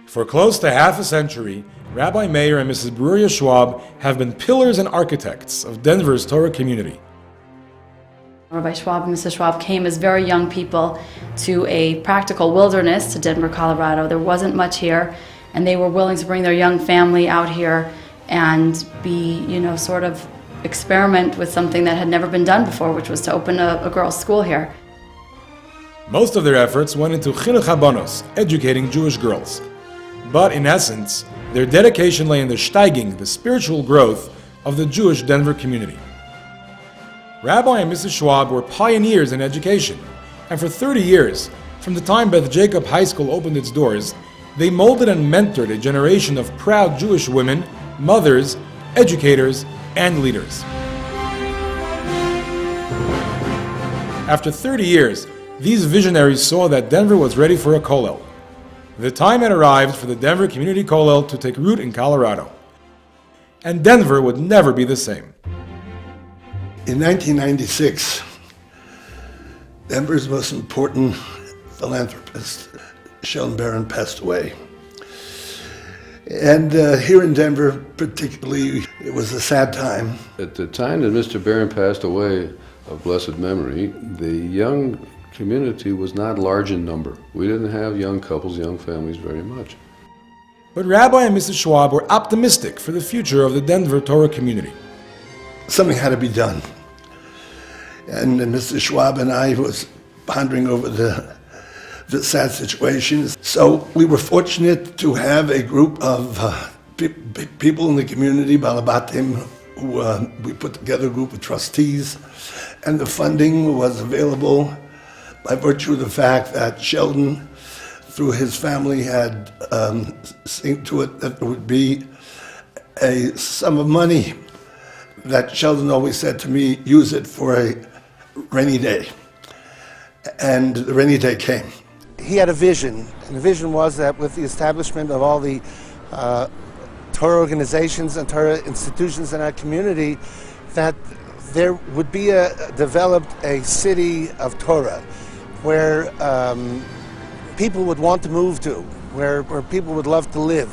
For close to half a century, Rabbi Meyer and Mrs. R Schwab have been pillars and architects of Denver's Torah community. Rabbi Schwab and Mrs. Schwab came as very young people to a practical wilderness to Denver, Colorado. There wasn't much here, and they were willing to bring their young family out here and be, sort of experiment with something that had never been done before, which was to open a girls' school here. Most of their efforts went into chinuch habanos, educating Jewish girls. But in essence, their dedication lay in the steiging, the spiritual growth of the Jewish Denver community. Rabbi and Mrs. Schwab were pioneers in education, and for 30 years, from the time Beth Jacob High School opened its doors, they molded and mentored a generation of proud Jewish women, mothers, educators, and leaders. After 30 years, these visionaries saw that Denver was ready for a kollel. The time had arrived for the Denver Community Kollel to take root in Colorado. And Denver would never be the same. In 1996, Denver's most important philanthropist, Sheldon Barron, passed away. And here in Denver, particularly, it was a sad time. At the time that Mr. Barron passed away of blessed memory, the young community was not large in number. We didn't have young couples, young families very much. But Rabbi and Mrs. Schwab were optimistic for the future of the Denver Torah community. Something had to be done. And Mr. Schwab and I was pondering over the sad situation. So we were fortunate to have a group of people in the community, Balabatim, who we put together a group of trustees, and the funding was available by virtue of the fact that Sheldon, through his family, had seen to it that there would be a sum of money that Sheldon always said to me, use it for a rainy day. And the rainy day came. He had a vision, and the vision was that with the establishment of all the Torah organizations and Torah institutions in our community, that there would be developed a city of Torah, where people would want to move to, where people would love to live.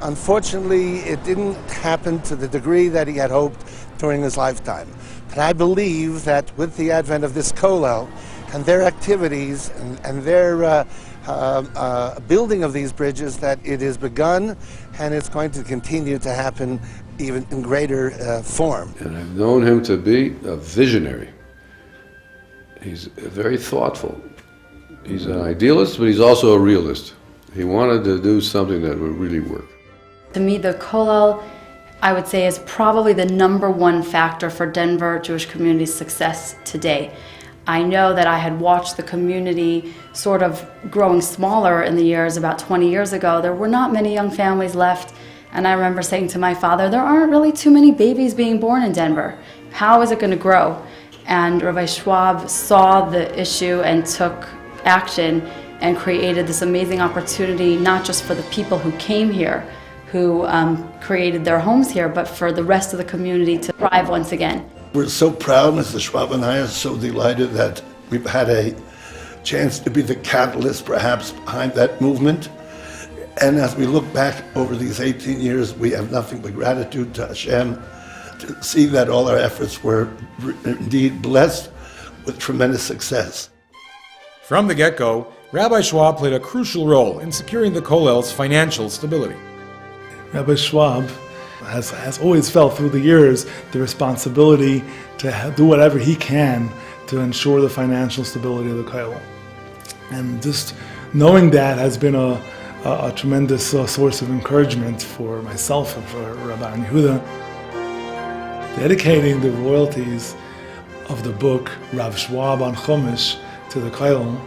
Unfortunately, it didn't happen to the degree that he had hoped during his lifetime. But I believe that with the advent of this kollel and their activities and their building of these bridges, that it has begun and it's going to continue to happen even in greater form. And I've known him to be a visionary. He's very thoughtful. He's an idealist, but he's also a realist. He wanted to do something that would really work. To me, the kollel, I would say, is probably the #1 factor for Denver Jewish community's success today. I know that I had watched the community sort of growing smaller in the years. About 20 years ago, there were not many young families left, and I remember saying to my father, there aren't really too many babies being born in Denver. How is it going to grow? And Rabbi Schwab saw the issue and took action and created this amazing opportunity, not just for the people who came here, who created their homes here, but for the rest of the community to thrive once again. We're so proud, Mr. Schwab and I are so delighted that we've had a chance to be the catalyst perhaps behind that movement. And as we look back over these 18 years, we have nothing but gratitude to Hashem to see that all our efforts were indeed blessed with tremendous success. From the get-go, Rabbi Schwab played a crucial role in securing the kollel's financial stability. Rabbi Schwab has always felt through the years the responsibility to do whatever he can to ensure the financial stability of the kollel. And just knowing that has been a tremendous source of encouragement for myself and for Rabbi Yehuda. Dedicating the royalties of the book Rav Schwab on Chumash to the kollel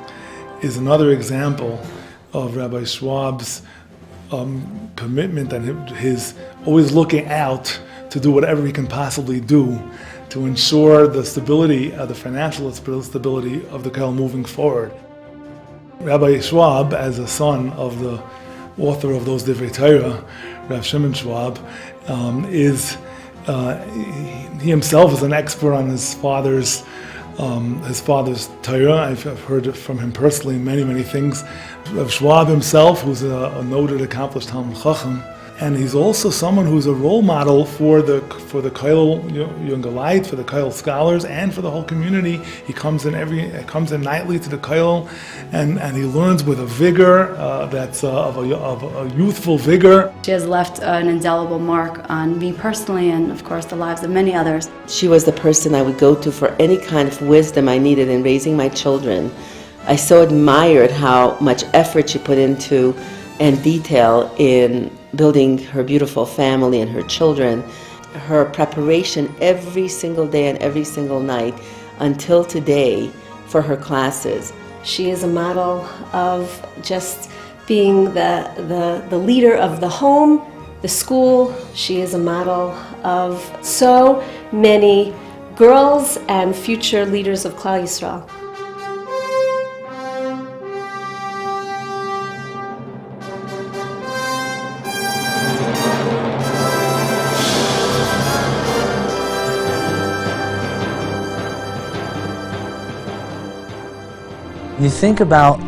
is another example of Rabbi Schwab's commitment and his always looking out to do whatever he can possibly do to ensure the stability, the financial stability of the kollel moving forward. Rabbi Schwab, as a son of the author of those Divrei Torah, Rav Shimon Schwab, he himself is an expert on his father's his father's Torah. I've heard from him personally many things. Rav Schwab himself, who's a noted, accomplished Talmid Chacham, and he's also someone who's a role model for the Kollel Younger Light, for the Kollel scholars, and for the whole community. He comes in nightly to the Kollel, and he learns with a vigor that's of a youthful vigor. She has left an indelible mark on me personally, and of course the lives of many others. She was the person I would go to for any kind of wisdom I needed in raising my children. I so admired how much effort she put into and detail in building her beautiful family and her children. Her preparation every single day and every single night until today for her classes. She is a model of just being the leader of the home, the school. She is a model of so many girls and future leaders of Klal Yisrael. You think about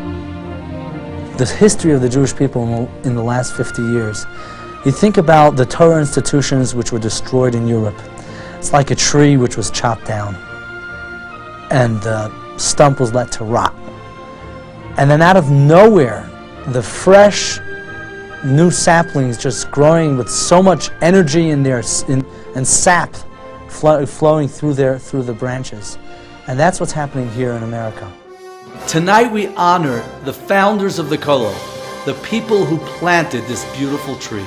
the history of the Jewish people in the last 50 years. You think about the Torah institutions which were destroyed in Europe. It's like a tree which was chopped down and the stump was let to rot. And then out of nowhere, the fresh new saplings just growing with so much energy in there and sap flowing through the branches. And that's what's happening here in America. Tonight we honor the founders of the Kollel, the people who planted this beautiful tree.